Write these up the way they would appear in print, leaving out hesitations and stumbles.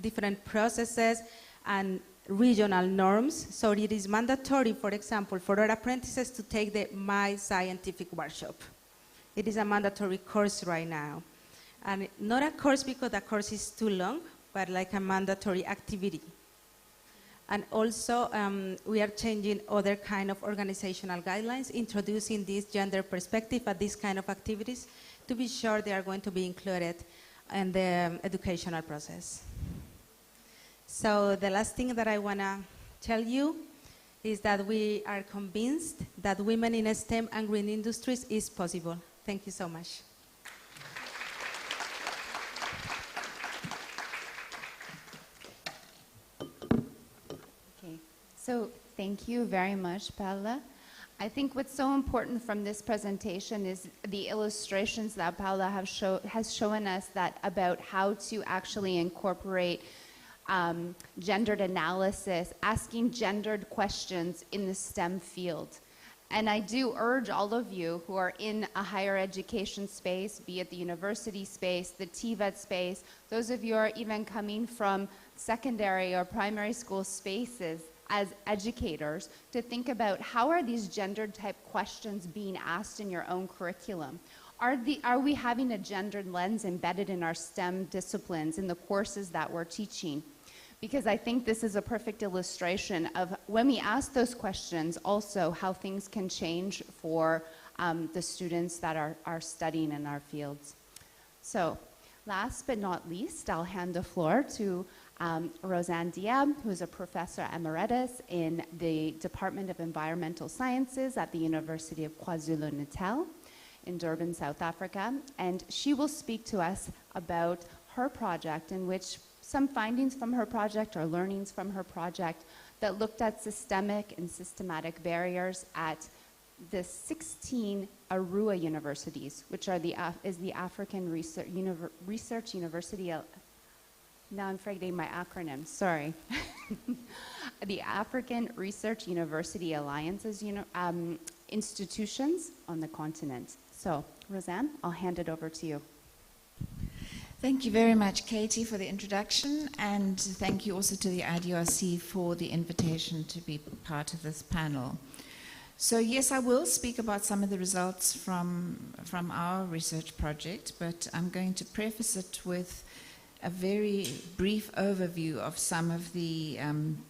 different processes and regional norms. So it is mandatory, for example, for our apprentices to take the My Scientific Workshop. It is a mandatory course right now. And not a course because the course is too long, but like a mandatory activity. And also, we are changing other kind of organizational guidelines, introducing this gender perspective at these kind of activities to be sure they are going to be included in the educational process. So the last thing that I want to tell you is that we are convinced that women in STEM and green industries is possible. Thank you so much. So thank you very much, Paula. I think what's so important from this presentation is the illustrations that Paula has shown us that about how to actually incorporate gendered analysis, asking gendered questions in the STEM field. And I do urge all of you who are in a higher education space, be it the university space, the TVET space, those of you who are even coming from secondary or primary school spaces, as educators, to think about how are these gendered type questions being asked in your own curriculum? Are we having a gendered lens embedded in our STEM disciplines, in the courses that we're teaching? Because I think this is a perfect illustration of when we ask those questions, also how things can change for the students that are studying in our fields. So last but not least, I'll hand the floor to Roseanne Diab, who is a professor emeritus in the Department of Environmental Sciences at the University of KwaZulu-Natal in Durban, South Africa. And she will speak to us about her project, in which some findings from her project or learnings from her project that looked at systemic and systematic barriers at the 16 Arua universities, which are is the African Research University. Now I'm forgetting my acronym, sorry. The African Research University Alliance's institutions on the continent. So, Roseanne, I'll hand it over to you. Thank you very much, Katie, for the introduction, and thank you also to the IDRC for the invitation to be part of this panel. So yes, I will speak about some of the results from our research project, but I'm going to preface it with a very brief overview of some of the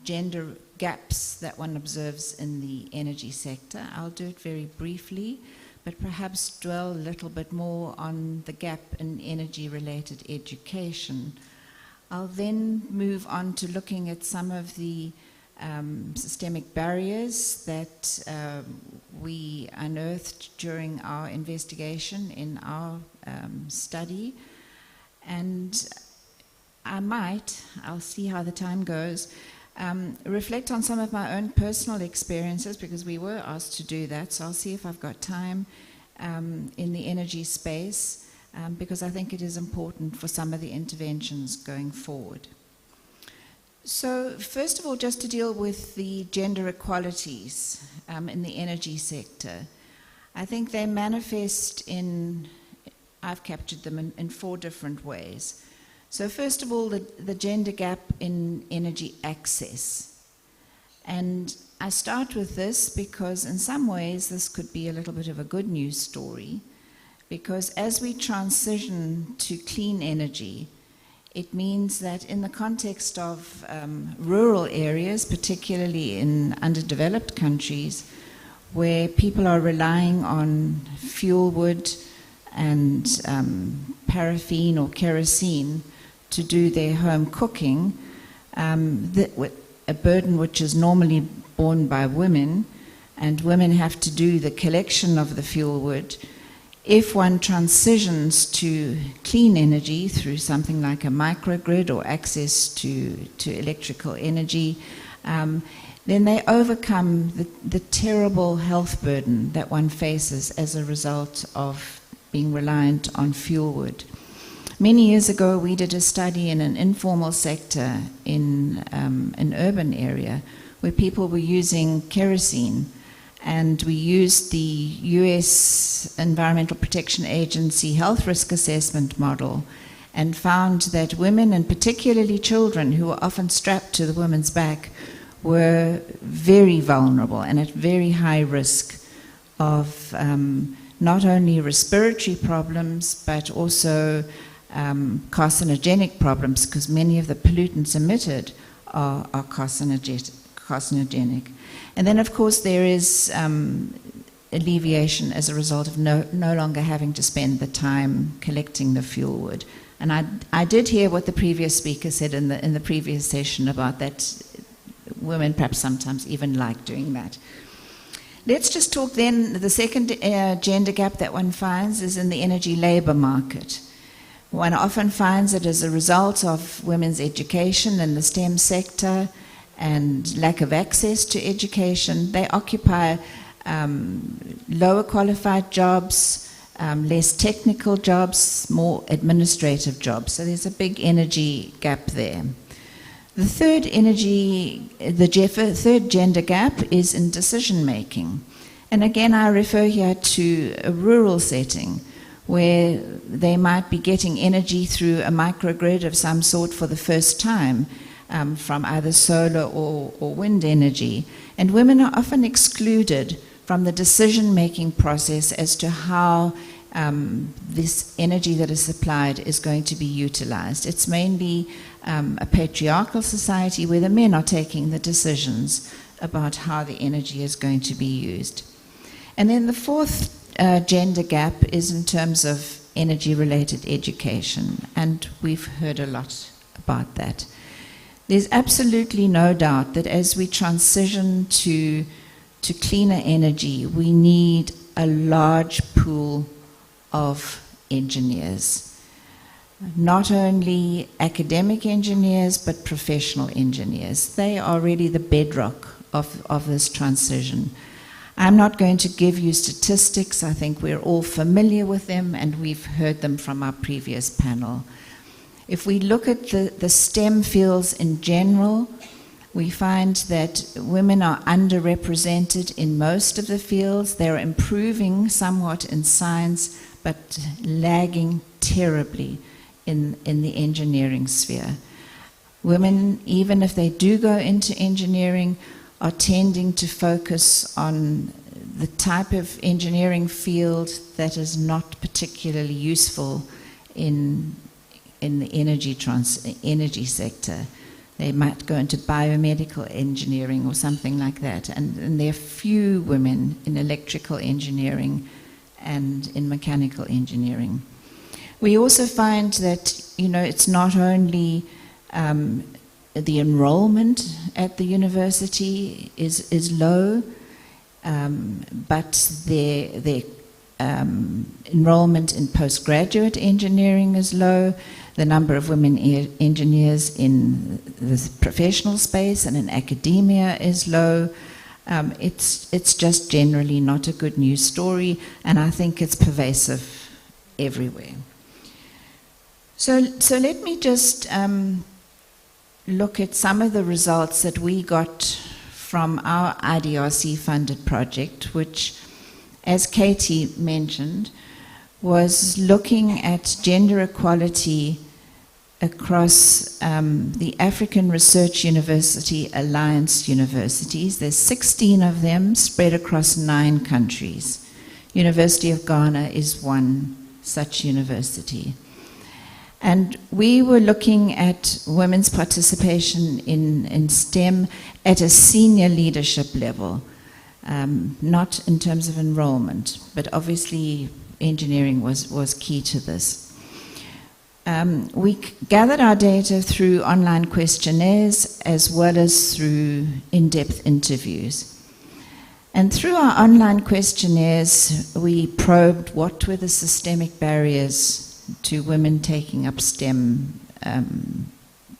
gender gaps that one observes in the energy sector. I'll do it very briefly, but perhaps dwell a little bit more on the gap in energy-related education. I'll then move on to looking at some of the systemic barriers that we unearthed during our investigation in our study. And I'll see how the time goes, reflect on some of my own personal experiences, because we were asked to do that, so I'll see if I've got time in the energy space, because I think it is important for some of the interventions going forward. So first of all, just to deal with the gender equalities in the energy sector, I think they manifest I've captured them in 4 different ways. So first of all, the gender gap in energy access. And I start with this because in some ways this could be a little bit of a good news story, because as we transition to clean energy, it means that in the context of rural areas, particularly in underdeveloped countries, where people are relying on fuel wood and paraffin or kerosene to do their home cooking, a burden which is normally borne by women, and women have to do the collection of the fuel wood. If one transitions to clean energy through something like a microgrid or access to electrical energy, then they overcome the terrible health burden that one faces as a result of being reliant on fuel wood. Many years ago, we did a study in an informal sector in an urban area where people were using kerosene, and we used the US Environmental Protection Agency health risk assessment model and found that women, and particularly children who were often strapped to the woman's back, were very vulnerable and at very high risk of not only respiratory problems but also carcinogenic problems, because many of the pollutants emitted are carcinogenic. And then, of course, there is alleviation as a result of no longer having to spend the time collecting the fuel wood. And I did hear what the previous speaker said in the previous session about that. Women perhaps sometimes even like doing that. Let's just talk then, the second gender gap that one finds is in the energy labor market. One often finds it as a result of women's education in the STEM sector and lack of access to education. They occupy lower qualified jobs, less technical jobs, more administrative jobs. So there's a big energy gap there. The third gender gap is in decision making. And again, I refer here to a rural setting where they might be getting energy through a microgrid of some sort for the first time from either solar or wind energy. And women are often excluded from the decision-making process as to how this energy that is supplied is going to be utilized. It's mainly a patriarchal society where the men are taking the decisions about how the energy is going to be used. And then the fourth gender gap is in terms of energy-related education, and we've heard a lot about that. There's absolutely no doubt that as we transition to cleaner energy, we need a large pool of engineers. Not only academic engineers, but professional engineers. They are really the bedrock of this transition. I'm not going to give you statistics. I think we're all familiar with them, and we've heard them from our previous panel. If we look at the STEM fields in general, we find that women are underrepresented in most of the fields. They're improving somewhat in science, but lagging terribly in the engineering sphere. Women, even if they do go into engineering, are tending to focus on the type of engineering field that is not particularly useful in the energy sector. They might go into biomedical engineering or something like that. And there are few women in electrical engineering and in mechanical engineering. We also find that, it's not only the enrollment at the university is low, but their enrollment in postgraduate engineering is low. The number of women engineers in the professional space and in academia is low. It's just generally not a good news story, and I think it's pervasive everywhere. So let me just look at some of the results that we got from our IDRC-funded project, which, as Katie mentioned, was looking at gender equality across the African Research University Alliance universities. There's 16 of them spread across 9 countries. University of Ghana is one such university. And we were looking at women's participation in STEM at a senior leadership level, not in terms of enrollment, but obviously engineering was key to this. We gathered our data through online questionnaires as well as through in-depth interviews. And through our online questionnaires, we probed what were the systemic barriers to women taking up STEM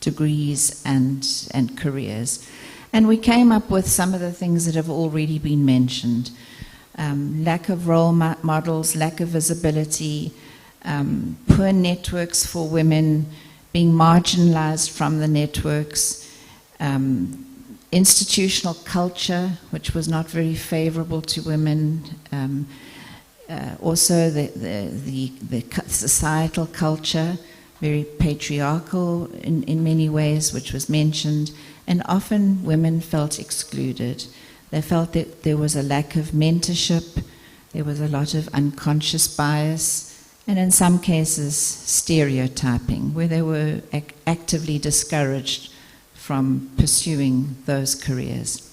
degrees and careers. And we came up with some of the things that have already been mentioned. Lack of role models, lack of visibility, poor networks for women, being marginalized from the networks, institutional culture, which was not very favorable to women, also the societal culture, very patriarchal in many ways, which was mentioned, and often women felt excluded. They felt that there was a lack of mentorship, there was a lot of unconscious bias, and in some cases stereotyping, where they were actively discouraged from pursuing those careers.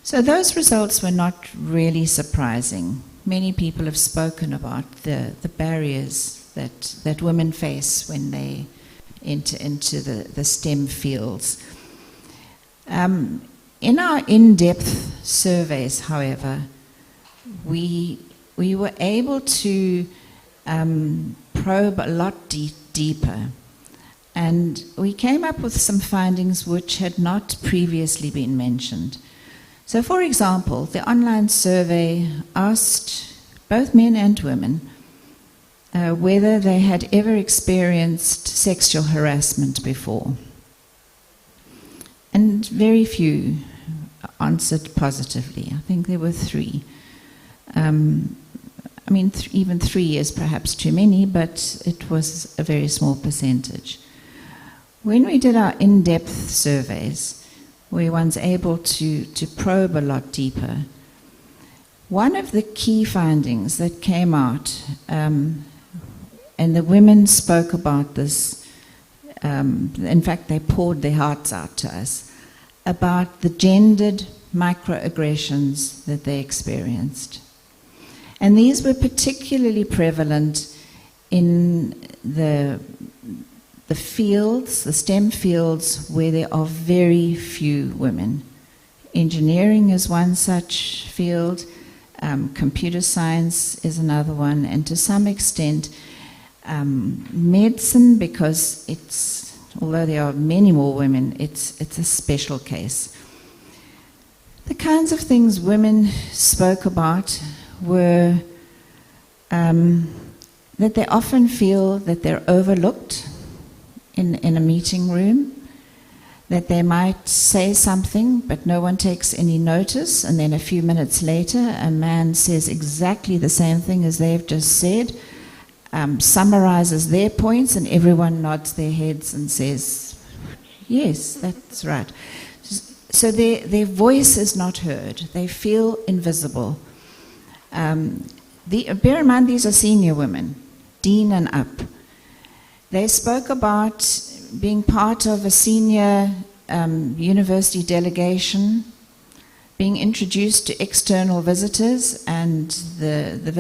So those results were not really surprising. Many people have spoken about the barriers that women face when they enter into the STEM fields. In our in-depth surveys, however, we were able to probe a lot deeper, and we came up with some findings which had not previously been mentioned. So, for example, the online survey asked both men and women whether they had ever experienced sexual harassment before. And very few answered positively. I think there were 3. Even 3 is perhaps too many, but it was a very small percentage. When we did our in-depth surveys, we were able to probe a lot deeper. One of the key findings that came out, and the women spoke about this, in fact they poured their hearts out to us, about the gendered microaggressions that they experienced. And these were particularly prevalent in the fields, the STEM fields, where there are very few women. Engineering is one such field, computer science is another one, and to some extent medicine, because although there are many more women, it's a special case. The kinds of things women spoke about were that they often feel that they're overlooked in a meeting room, that they might say something but no one takes any notice, and then a few minutes later a man says exactly the same thing as they've just said, summarizes their points, and everyone nods their heads and says, yes, that's right. So their voice is not heard. They feel invisible. Bear in mind, these are senior women, dean and up. They spoke about being part of a senior university delegation, being introduced to external visitors, and the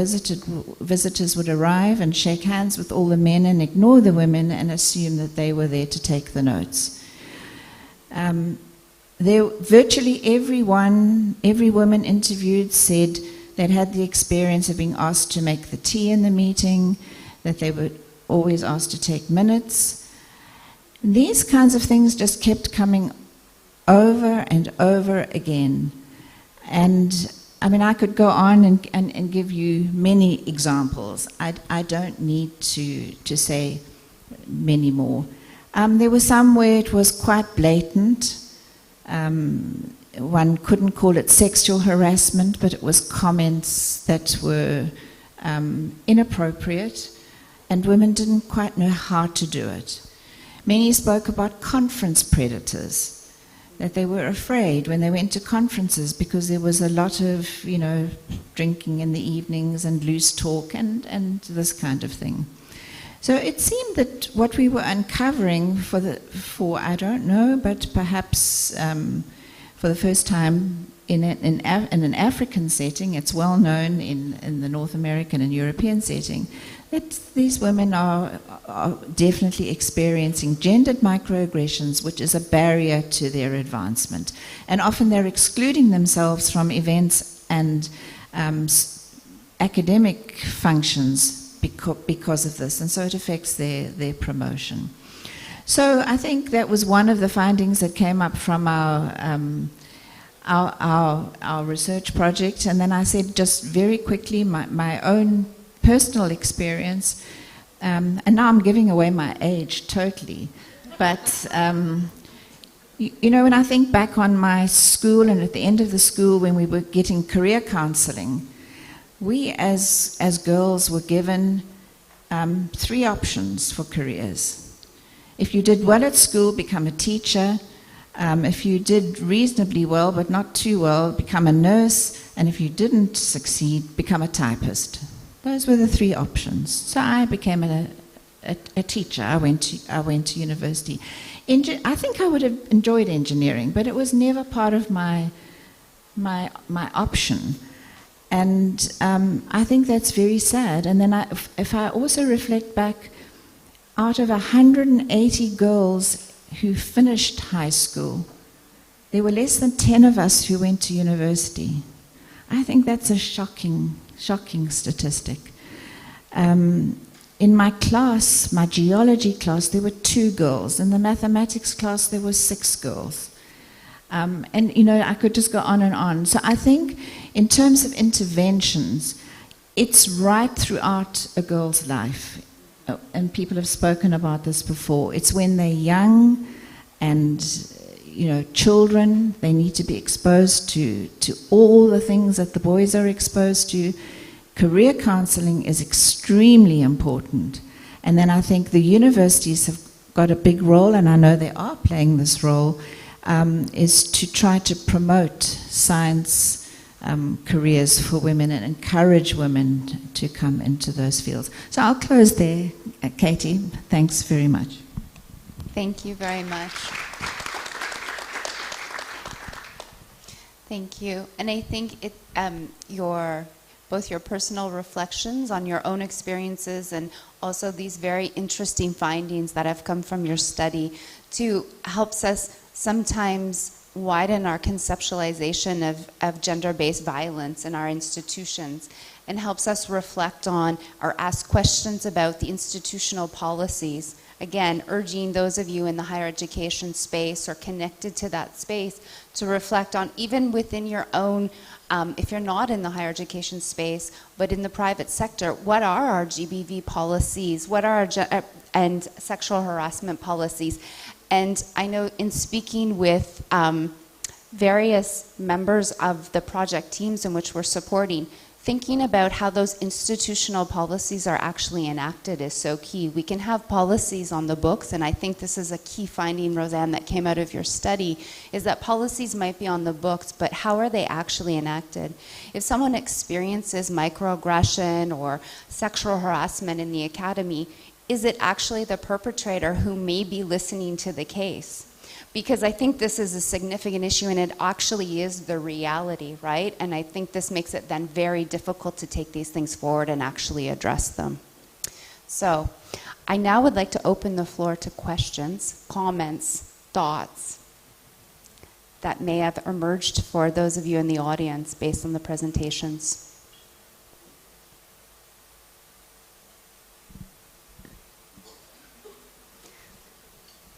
visitors would arrive and shake hands with all the men and ignore the women and assume that they were there to take the notes. Virtually every woman interviewed said they'd had the experience of being asked to make the tea in the meeting, that they were always asked to take minutes. These kinds of things just kept coming over and over again. And I could go on and give you many examples. I don't need to say many more. There were some where it was quite blatant. One couldn't call it sexual harassment, but it was comments that were inappropriate, and women didn't quite know how to do it. Many spoke about conference predators, that they were afraid when they went to conferences because there was a lot of, drinking in the evenings and loose talk and this kind of thing. So it seemed that what we were uncovering for I don't know, but perhaps for the first time in an African setting, it's well known in the North American and European setting, that these women are definitely experiencing gendered microaggressions, which is a barrier to their advancement. And often they're excluding themselves from events and academic functions because of this, and so it affects their promotion. So I think that was one of the findings that came up from our research project. And then I said just very quickly my own personal experience, and now I'm giving away my age totally, but when I think back on my school and at the end of the school when we were getting career counseling, we as girls were given three options for careers. If you did well at school, become a teacher. If you did reasonably well, but not too well, become a nurse. And if you didn't succeed, become a typist. Those were the three options. So I became a teacher. I went to university. I think I would have enjoyed engineering, but it was never part of my option. And I think that's very sad. And then if I also reflect back, out of 180 girls who finished high school, there were less than 10 of us who went to university. I think that's a shocking statistic. In my class, my geology class, there were 2 girls. In the mathematics class, there were 6 girls. And, I could just go on and on. So I think in terms of interventions, it's right throughout a girl's life. And people have spoken about this before. It's when they're young and, children, they need to be exposed to all the things that the boys are exposed to. Career counseling is extremely important. And then I think the universities have got a big role, and I know they are playing this role, is to try to promote science careers for women and encourage women to come into those fields. So I'll close there. Katie, thanks very much. Thank you very much. Thank you. And I think both your personal reflections on your own experiences and also these very interesting findings that have come from your study helps us sometimes widen our conceptualization of gender-based violence in our institutions and helps us reflect on or ask questions about the institutional policies. Again, urging those of you in the higher education space or connected to that space to reflect on, even within your own, if you're not in the higher education space, but in the private sector, what are our GBV policies? What are our and sexual harassment policies? And I know in speaking with various members of the project teams in which we're supporting, thinking about how those institutional policies are actually enacted is so key. We can have policies on the books, and I think this is a key finding, Roseanne, that came out of your study, is that policies might be on the books, but how are they actually enacted? If someone experiences microaggression or sexual harassment in the academy, is it actually the perpetrator who may be listening to the case? Because I think this is a significant issue, and it actually is the reality, right? And I think this makes it then very difficult to take these things forward and actually address them. So I now would like to open the floor to questions, comments, thoughts that may have emerged for those of you in the audience based on the presentations.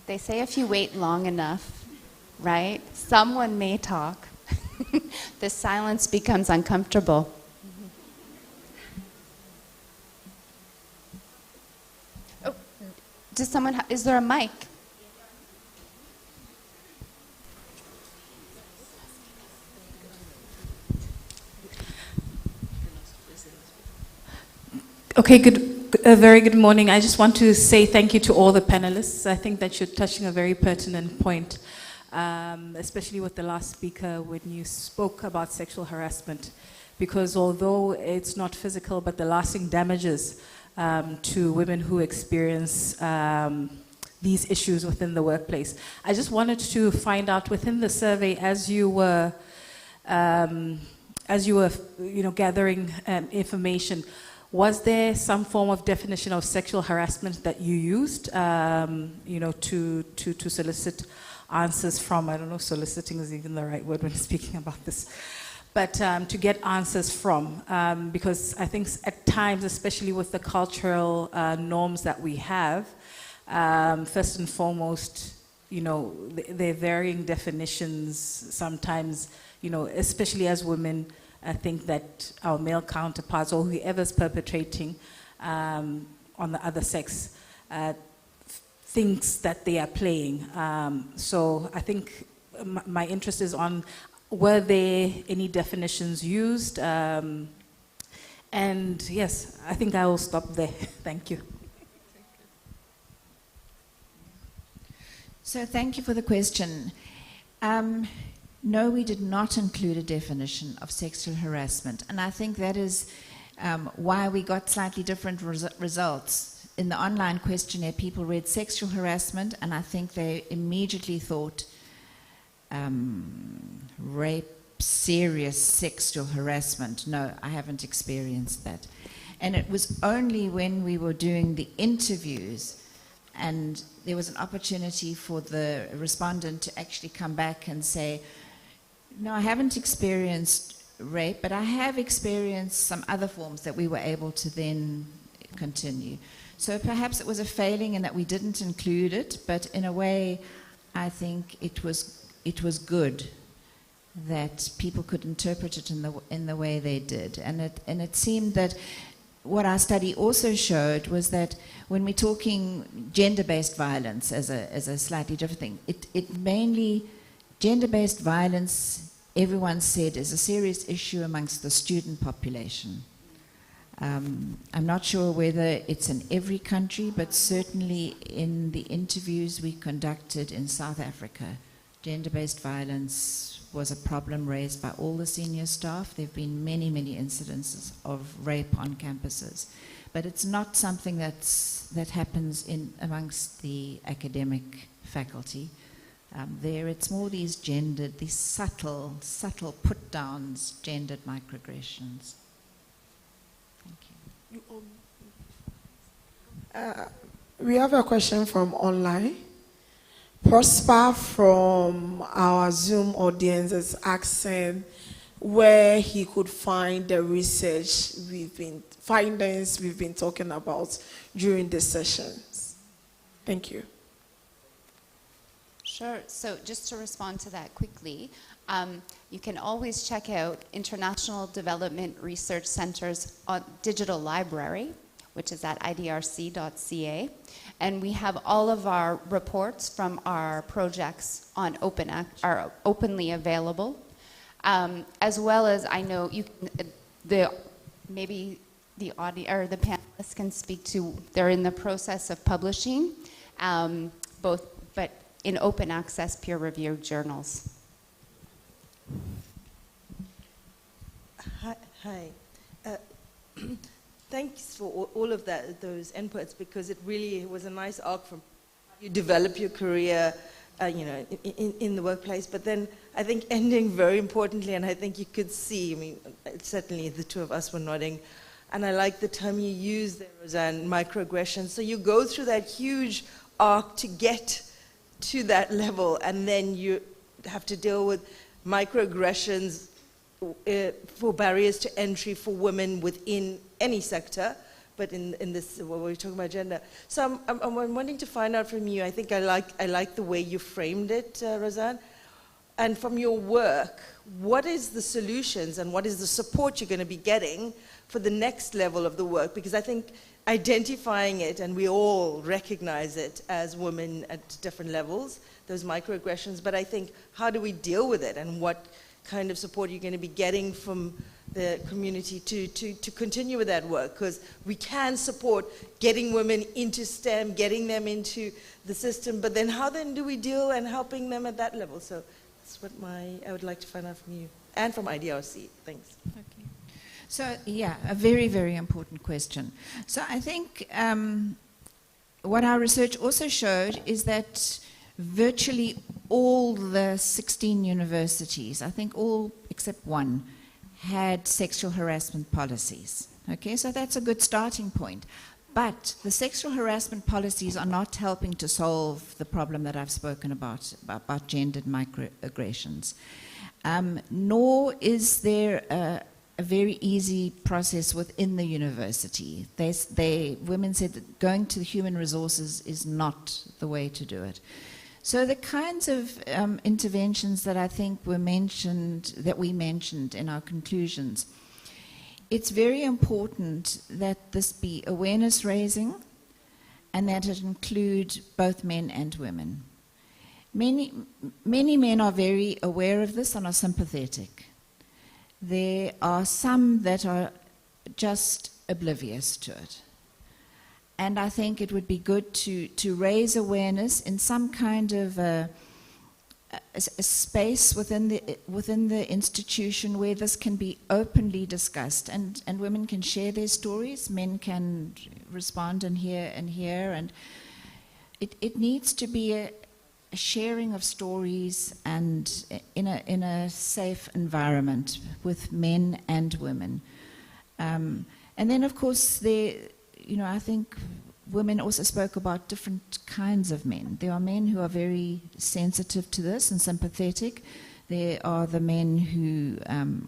They say if you wait long enough, right, someone may talk. The silence becomes uncomfortable. Oh, does someone is there a mic? Okay, a very good morning. I just want to say thank you to all the panelists. I think that you're touching a very pertinent point, especially with the last speaker when you spoke about sexual harassment, because although it's not physical, but the lasting damages to women who experience these issues within the workplace. I just wanted to find out within the survey, as you were gathering information, was there some form of definition of sexual harassment that you used, to solicit answers from? I don't know if soliciting is even the right word when speaking about this, but to get answers from, because I think at times, especially with the cultural norms that we have, first and foremost, there are varying definitions sometimes, especially as women. I think that our male counterparts or whoever's perpetrating on the other sex thinks that they are playing. So I think my interest is on, were there any definitions used? And And yes, I think I will stop there. Thank you. So thank you for the question. No, we did not include a definition of sexual harassment, and I think that is why we got slightly different results. In the online questionnaire, people read sexual harassment, and I think they immediately thought rape, serious sexual harassment. No, I haven't experienced that. And it was only when we were doing the interviews and there was an opportunity for the respondent to actually come back and say, no, I haven't experienced rape, but I have experienced some other forms, that we were able to then continue. So perhaps it was a failing in that we didn't include it, but in a way, I think it was good that people could interpret it in the way they did. And it seemed that what our study also showed was that when we're talking gender-based violence as a slightly different thing, it mainly, gender-based violence, everyone said, is a serious issue amongst the student population. I'm not sure whether it's in every country, but certainly in the interviews we conducted in South Africa, gender-based violence was a problem raised by all the senior staff. There have been many, many incidences of rape on campuses. But it's not something that happens amongst the academic faculty. There it's more these gendered, these subtle put-downs, gendered microaggressions. Thank you. We have a question from online. Prosper from our Zoom audience is asking where he could find the research findings we've been talking about during the sessions. Thank you. Sure. So just to respond to that quickly, you can always check out International Development Research Center's digital library, which is at idrc.ca. And we have all of our reports from our projects on are openly available, as well as I know maybe the panelists can speak to. They're in the process of publishing, but in open access peer-reviewed journals. Hi. Thanks for all of those inputs, because it really was a nice arc from how you develop your career, in the workplace. But then I think ending very importantly, and I think you could see, I mean, certainly the two of us were nodding, and I like the term you used there, Roseanne, microaggressions. So you go through that huge arc to get to that level, and then you have to deal with microaggressions for barriers to entry for women within any sector, but in this, what we're talking about gender. So I'm wanting to find out from you, I think I like the way you framed it, Roseanne, and from your work, what is the solutions and what is the support you're going to be getting for the next level of the work? Because I think identifying it, and we all recognize it as women at different levels, those microaggressions, but I think how do we deal with it, and what kind of support you're going to be getting from the community to continue with that work? Because we can support getting women into STEM, getting them into the system, but then how then do we deal and helping them at that level? So that's what I would like to find out from you and from IDRC. Thanks. Okay. So yeah, a very, very important question. So I think what our research also showed is that virtually all the 16 universities, I think all except one, had sexual harassment policies. Okay, so that's a good starting point. But the sexual harassment policies are not helping to solve the problem that I've spoken about gendered microaggressions. Nor is there a very easy process within the university. Women said that going to the human resources is not the way to do it. So the kinds of interventions that I think we mentioned in our conclusions, it's very important that this be awareness raising and that it include both men and women. Many men are very aware of this and are sympathetic. There are some that are just oblivious to it. And I think it would be good to raise awareness in some kind of a space within the institution where this can be openly discussed, and women can share their stories, men can respond and hear, and it needs to be a sharing of stories, and in a safe environment with men and women. And then, of course, I think women also spoke about different kinds of men. There are men who are very sensitive to this and sympathetic. There are the men who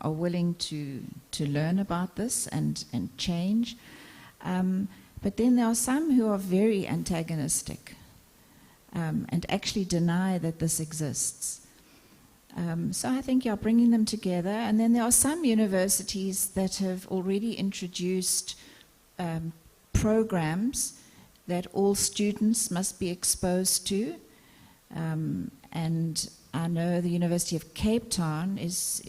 are willing to learn about this and change. But then there are some who are very antagonistic and actually deny that this exists. So I think you're bringing them together. And then there are some universities that have already introduced programs that all students must be exposed to. And I know the University of Cape Town is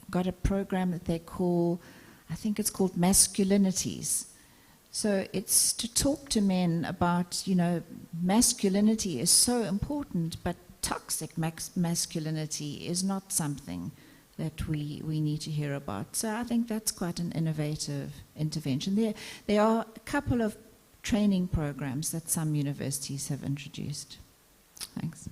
got a program that they call, I think it's called Masculinities. So it's to talk to men about, masculinity is so important, but toxic masculinity is not something that we need to hear about. So I think that's quite an innovative intervention. There are a couple of training programs that some universities have introduced. Thanks.